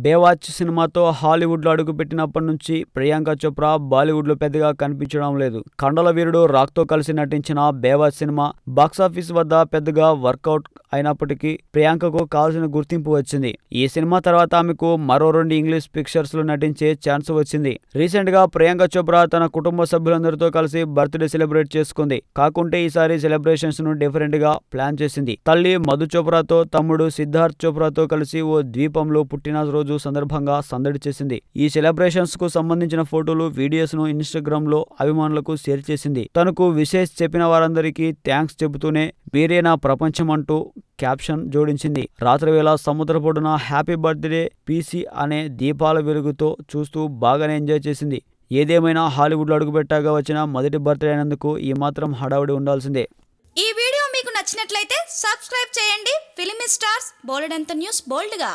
బేవాచ్ సినిమాతో హాలీవుడ్లో అడుగుపెట్టినప్పటి నుంచి ప్రియాంక చోప్రా బాలీవుడ్లో పెద్దగా కనిపించడం లేదు. కండల వీరుడు రాక్తో కలిసి నటించిన బేవాచ్ సినిమా బాక్సాఫీస్ వద్ద పెద్దగా వర్కౌట్ అయినప్పటికీ ప్రియాంకకు కావాల్సిన గుర్తింపు వచ్చింది. ఈ సినిమా తర్వాత ఆమెకు మరో 2 ఇంగ్లీష్ పిక్చర్స్ లో నటించే ఛాన్స్ వచ్చింది. రీసెంట్ గా ప్రియాంక చోప్రా తన కుటుంబ సభ్యులందరితో కలిసి బర్త్డే సెలబ్రేట్ చేసుకుంది. కాకుంటే ఈసారి సెలబ్రేషన్స్ ను డిఫరెంట్ గా ప్లాన్ చేసింది. తల్లి మధు చోప్రాతో తమ్ముడు సిద్ధార్థ్ చోప్రాతో కలిసి ఓ ద్వీపంలో పుట్టినరోజు సందర్భంగా సందడి చేసింది. ఈ సెలబ్రేషన్స్ కు సంబంధించిన ఫోటోలు, వీడియోస్ ను ఇన్స్టాగ్రామ్ లో అభిమానులకు షేర్ చేసింది. తనకు విషెస్ చెప్పిన వారందరికీ థ్యాంక్స్ చెబుతూనే మీరే నా ప్రపంచం అంటూ క్యాప్షన్ జోడించింది. రాత్రి వేళ సముద్రపొడున హ్యాపీ బర్త్డే పీసీ అనే దీపాల వెలుగుతో చూస్తూ బాగానే ఎంజాయ్ చేసింది. ఏదేమైనా హాలీవుడ్లో అడుగుపెట్టాగా వచ్చిన మొదటి బర్త్డే అయినందుకు ఈ మాత్రం హడావుడి ఉండాల్సిందే. ఈ వీడియో మీకు నచ్చినట్లయితే సబ్స్క్రైబ్ చేయండి. ఫిలిమి స్టార్స్ బోలెడంత న్యూస్ బోల్డ్గా.